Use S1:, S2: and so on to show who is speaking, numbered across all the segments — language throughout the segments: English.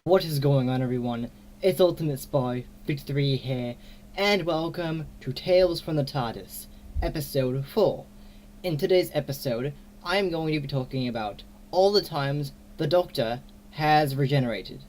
S1: What is going on, everyone? It's Ultimate Spy 53 here, and welcome to Tales from the TARDIS, Episode 4. In today's episode, I'm going to be talking about all the times the Doctor has regenerated.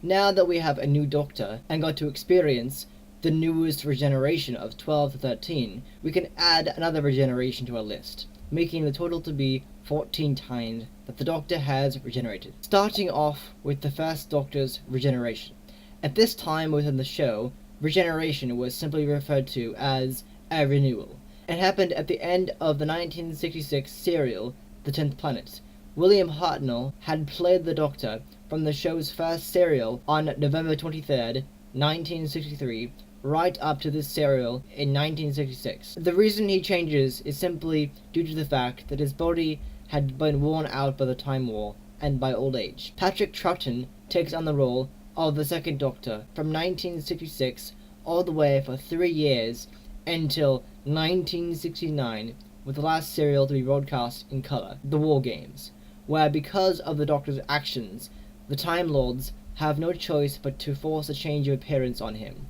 S1: Now that we have a new Doctor and got to experience the newest regeneration of 12 to 13, we can add another regeneration to our list, making the total to be 14 times that the Doctor has regenerated. Starting off with the first Doctor's regeneration. At this time within the show, regeneration was simply referred to as a renewal. It happened at the end of the 1966 serial, The 10th Planet. William Hartnell had played the Doctor from the show's first serial on November 23rd, 1963, right up to this serial in 1966. The reason he changes is simply due to the fact that his body had been worn out by the Time War and by old age. Patrick Troughton takes on the role of the second Doctor from 1966 all the way for 3 years until 1969, with the last serial to be broadcast in colour, The War Games, where because of the Doctor's actions, the Time Lords have no choice but to force a change of appearance on him.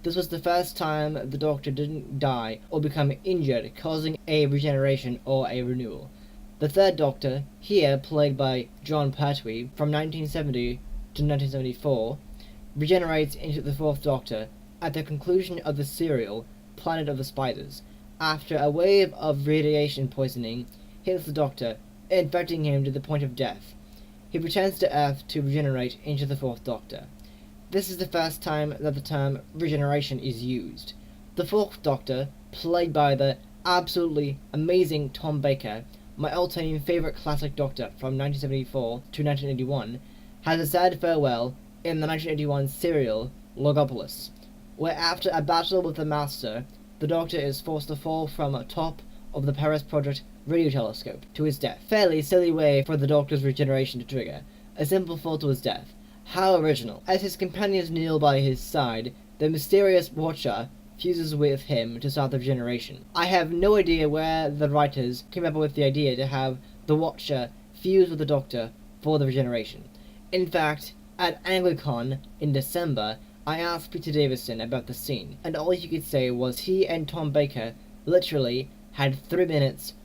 S1: This was the first time the Doctor didn't die or become injured, causing a regeneration or a renewal. The third Doctor, here played by John Pertwee from 1970 to 1974, regenerates into the fourth Doctor at the conclusion of the serial Planet of the Spiders, after a wave of radiation poisoning hits the Doctor, infecting him to the point of death. He returns to Earth to regenerate into the fourth Doctor. This is the first time that the term regeneration is used. The fourth Doctor, played by the absolutely amazing Tom Baker, my all-time favourite classic Doctor from 1974 to 1981, has a sad farewell in the 1981 serial Logopolis, where after a battle with the Master, the Doctor is forced to fall from atop of the Paris Project radio telescope to his death. Fairly silly way for the Doctor's regeneration to trigger. A simple fall to his death. How original. As his companions kneel by his side, the mysterious Watcher fuses with him to start the regeneration. I have no idea where the writers came up with the idea to have the Watcher fuse with the Doctor for the regeneration. In fact, at Anglicon in December, I asked Peter Davison about the scene, and all he could say was he and Tom Baker literally had 3 minutes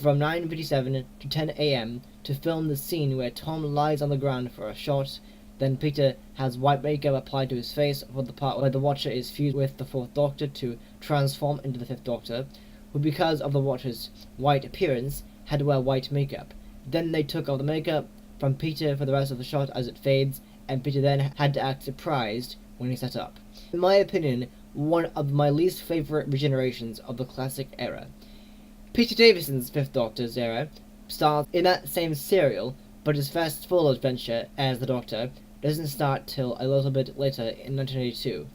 S1: from 9:57 to 10 a.m. to film the scene where Tom lies on the ground for a shot. Then Peter has white makeup applied to his face for the part where the Watcher is fused with the fourth Doctor to transform into the fifth Doctor, who because of the Watcher's white appearance had to wear white makeup. Then they took off the makeup from Peter for the rest of the shot as it fades, and Peter then had to act surprised when he sat up. In my opinion, one of my least favourite regenerations of the classic era. Peter Davison's fifth Doctor's era starts in that same serial, but his first full adventure as the Doctor doesn't start till a little bit later in 1982,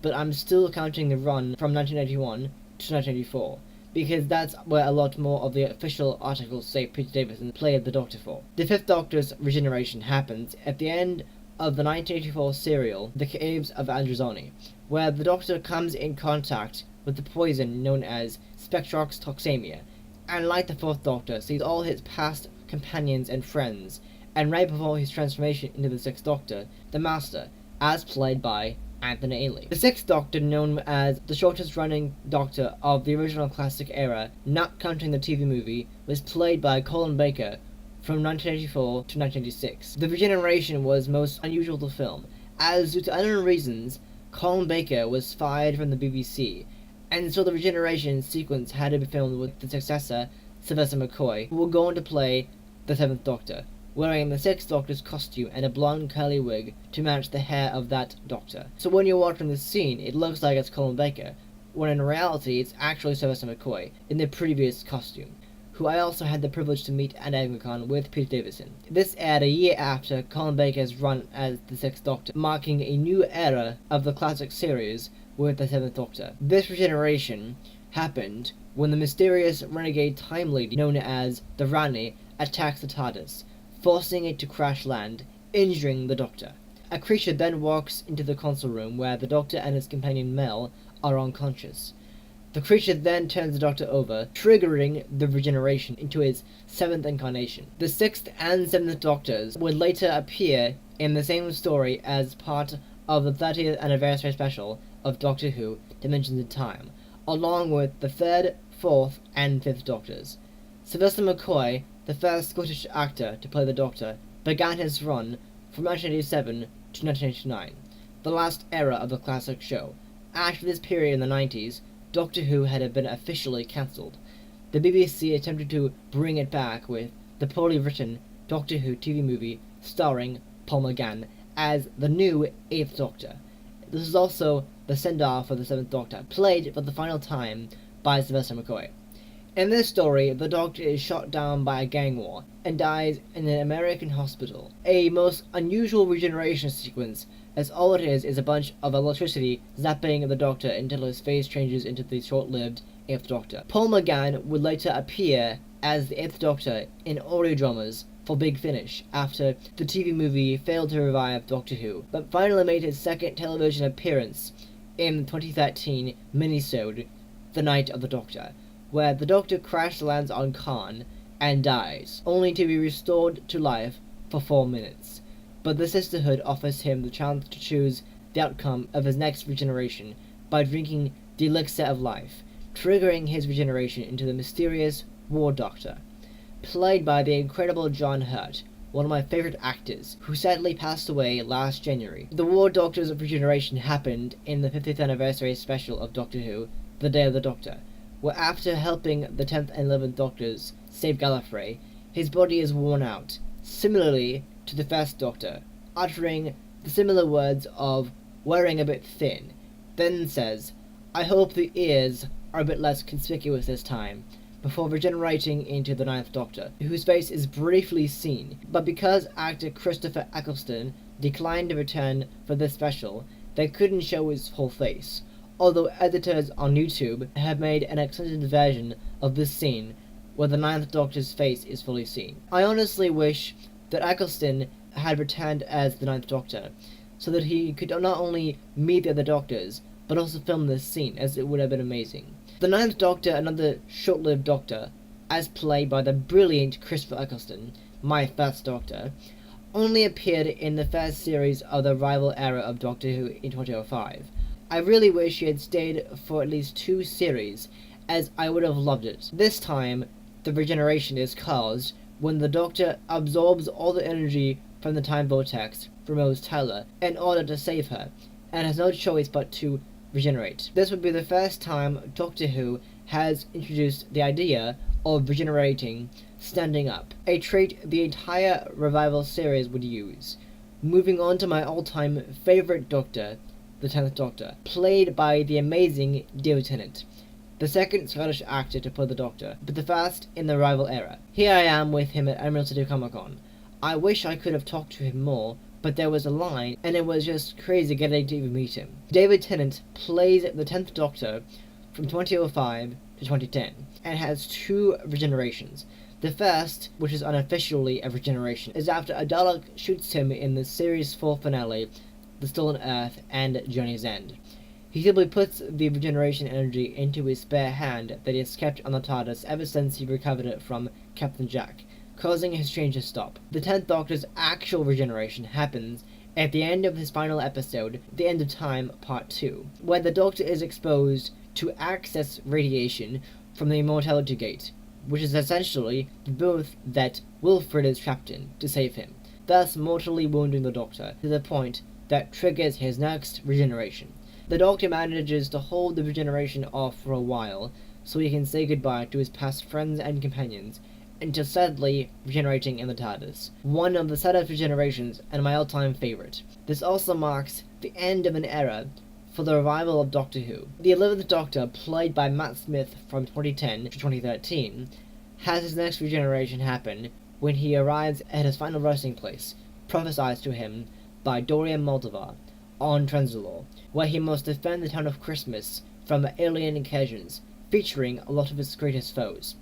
S1: but I'm still counting the run from 1981 to 1984, because that's where a lot more of the official articles say Peter Davison played the Doctor for. The fifth Doctor's regeneration happens at the end of the 1984 serial The Caves of Androzani, where the Doctor comes in contact with the poison known as spectroxtoxemia, and like the fourth Doctor, sees all his past companions and friends, and right before his transformation into the sixth Doctor, the Master, as played by Anthony Ainley. The sixth Doctor, known as the shortest running Doctor of the original classic era, not counting the TV movie, was played by Colin Baker from 1984 to 1986. The regeneration was most unusual to film, as due to unknown reasons, Colin Baker was fired from the BBC, and so the regeneration sequence had to be filmed with the successor, Sylvester McCoy, who will go on to play the seventh Doctor, wearing the sixth Doctor's costume and a blonde curly wig to match the hair of that Doctor. So when you're watching this scene, it looks like it's Colin Baker, when in reality it's actually Sylvester McCoy in the previous costume, who I also had the privilege to meet at Anglicon with Peter Davison. This aired a year after Colin Baker's run as the sixth Doctor, marking a new era of the classic series with the seventh Doctor. This regeneration happened when the mysterious renegade time lady known as the Rani attacks the TARDIS, forcing it to crash land, injuring the Doctor. A creature then walks into the console room where the Doctor and his companion Mel are unconscious. The creature then turns the Doctor over, triggering the regeneration into his seventh incarnation. The sixth and seventh Doctors would later appear in the same story as part of the 30th anniversary special of Doctor Who Dimensions in Time, along with the 3rd, 4th, and 5th Doctors. Sylvester McCoy, the first Scottish actor to play the Doctor, began his run from 1987 to 1989, the last era of the classic show. After this period in the 90s, Doctor Who had been officially cancelled. The BBC attempted to bring it back with the poorly written Doctor Who TV movie starring Paul McGann as the new 8th Doctor. This is also the send-off for the 7th Doctor, played for the final time by Sylvester McCoy. In this story, the Doctor is shot down by a gang war and dies in an American hospital. A most unusual regeneration sequence, as all it is a bunch of electricity zapping the Doctor until his face changes into the short-lived 8th Doctor. Paul McGann would later appear as the 8th Doctor in audio dramas for Big Finish after the TV movie failed to revive Doctor Who, but finally made his second television appearance in the 2013 minisode The Night of the Doctor, where the Doctor crash lands on Khan and dies, only to be restored to life for 4 minutes. But the Sisterhood offers him the chance to choose the outcome of his next regeneration by drinking the elixir of life, triggering his regeneration into the mysterious War Doctor, played by the incredible John Hurt, one of my favorite actors, who sadly passed away last January. The War Doctor's regeneration happened in the 50th anniversary special of Doctor Who, The Day of the Doctor, where after helping the 10th and 11th Doctors save Gallifrey, his body is worn out, similarly to the first Doctor, uttering the similar words of wearing a bit thin, then says, "I hope the ears are a bit less conspicuous this time," before regenerating into the 9th Doctor, whose face is briefly seen, but because actor Christopher Eccleston declined to return for this special, they couldn't show his whole face, although editors on YouTube have made an extended version of this scene where the 9th Doctor's face is fully seen. I honestly wish that Eccleston had returned as the 9th Doctor, so that he could not only meet the other Doctors, but also film this scene, as it would have been amazing. The 9th Doctor, another short-lived Doctor, as played by the brilliant Christopher Eccleston, my first Doctor, only appeared in the first series of the rival era of Doctor Who in 2005. I really wish he had stayed for at least 2 series, as I would have loved it. This time, the regeneration is caused when the Doctor absorbs all the energy from the time vortex from Rose Tyler in order to save her, and has no choice but to regenerate. This would be the first time Doctor Who has introduced the idea of regenerating standing up, a trait the entire revival series would use. Moving on to my all-time favorite Doctor, the 10th Doctor, played by the amazing David Tennant, the second Scottish actor to play the Doctor, but the first in the rival era. Here I am with him at Emerald City Comic Con. I wish I could have talked to him more, but there was a line, and it was just crazy getting to even meet him. David Tennant plays the 10th Doctor from 2005 to 2010, and has 2 regenerations. The first, which is unofficially a regeneration, is after a Dalek shoots him in the series 4 finale, The Stolen Earth and Journey's End. He simply puts the regeneration energy into his spare hand that he has kept on the TARDIS ever since he recovered it from Captain Jack, causing his change to stop. The 10th Doctor's actual regeneration happens at the end of his final episode, The End of Time Part 2, where the Doctor is exposed to access radiation from the Immortality Gate, which is essentially the booth that Wilfred is trapped in to save him, thus mortally wounding the Doctor to the point that triggers his next regeneration. The Doctor manages to hold the regeneration off for a while, so he can say goodbye to his past friends and companions, until sadly regenerating in the TARDIS, one of the saddest regenerations and my all-time favourite. This also marks the end of an era for the revival of Doctor Who. The 11th Doctor, played by Matt Smith from 2010 to 2013, has his next regeneration happen when he arrives at his final resting place, prophesied to him by Dorian Moldovar on Trenzalore, where he must defend the town of Christmas from alien incursions, featuring a lot of his greatest foes,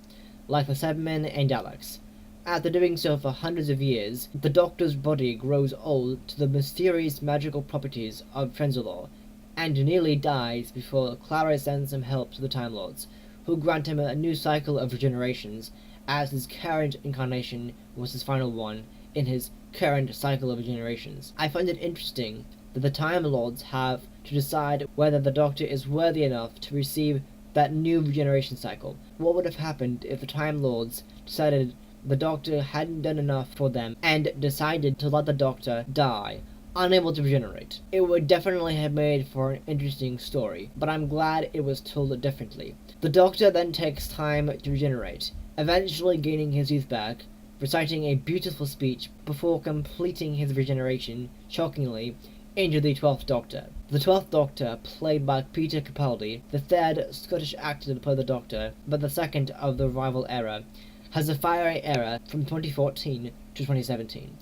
S1: like the Cybermen and Daleks. After doing so for hundreds of years, the Doctor's body grows old to the mysterious magical properties of Trenzalore, and nearly dies before Clara sends some help to the Time Lords, who grant him a new cycle of regenerations, as his current incarnation was his final one in his current cycle of Regenerations. I find it interesting that the Time Lords have to decide whether the Doctor is worthy enough to receive that new regeneration cycle. What would have happened if the Time Lords decided the Doctor hadn't done enough for them and decided to let the Doctor die, unable to regenerate? It would definitely have made for an interesting story, but I'm glad it was told differently. The Doctor then takes time to regenerate, eventually gaining his youth back, reciting a beautiful speech before completing his regeneration, shockingly, into the 12th Doctor. The 12th Doctor, played by Peter Capaldi, the third Scottish actor to play the Doctor, but the second of the rival era, has a fiery era from 2014 to 2017.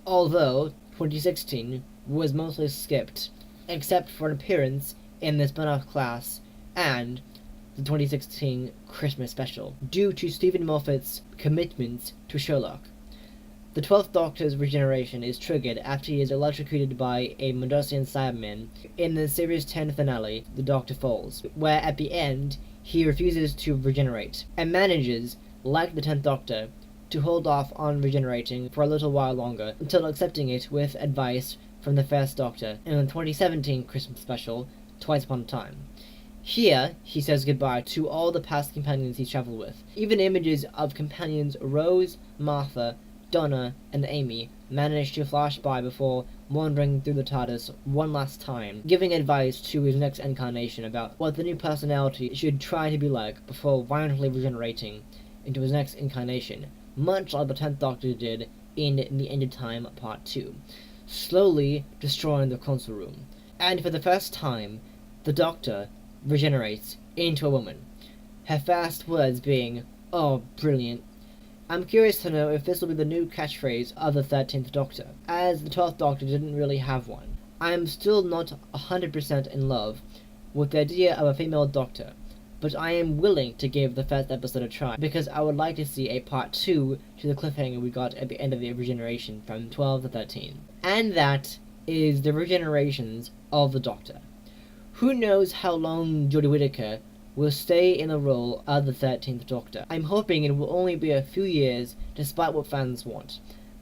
S1: Although 2016 was mostly skipped, except for an appearance in the spin-off class and the 2016 Christmas special, due to Stephen Moffat's commitment to Sherlock. The 12th Doctor's regeneration is triggered after he is electrocuted by a Mondosian Cyberman in the Series 10 finale, The Doctor Falls, where at the end, he refuses to regenerate, and manages, like the 10th Doctor, to hold off on regenerating for a little while longer, until accepting it with advice from the first Doctor in the 2017 Christmas special, Twice Upon a Time. Here, he says goodbye to all the past companions he's travelled with. Even images of companions Rose, Martha, Donna, and Amy manage to flash by before wandering through the TARDIS one last time, giving advice to his next incarnation about what the new personality should try to be like before violently regenerating into his next incarnation, much like the 10th Doctor did in The End of Time Part 2, slowly destroying the console room. And for the first time, the Doctor regenerates into a woman, her first words being, "Oh, brilliant." I'm curious to know if this will be the new catchphrase of the 13th Doctor, as the 12th Doctor didn't really have one. I am still not 100% in love with the idea of a female Doctor, but I am willing to give the first episode a try, because I would like to see a part 2 to the cliffhanger we got at the end of the Regeneration from 12 to 13. And that is the Regenerations of the Doctor. Who knows how long Jodie Whittaker will stay in the role of the 13th Doctor. I'm hoping it will only be a few years, despite what fans want,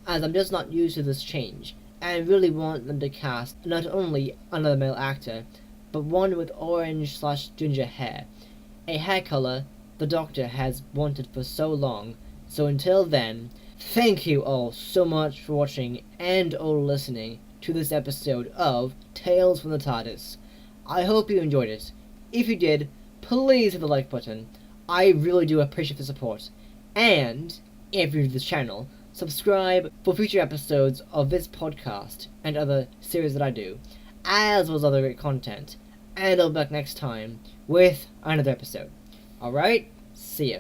S1: as I'm just not used to this change, and really want them to cast not only another male actor, but one with orange/ginger hair, a hair color the Doctor has wanted for so long. So until then, thank you all so much for watching and or listening to this episode of Tales from the TARDIS. I hope you enjoyed it. If you did, please hit the like button. I really do appreciate the support. And, if you're new to this channel, subscribe for future episodes of this podcast and other series that I do, as well as other great content. And I'll be back next time with another episode. Alright, see ya.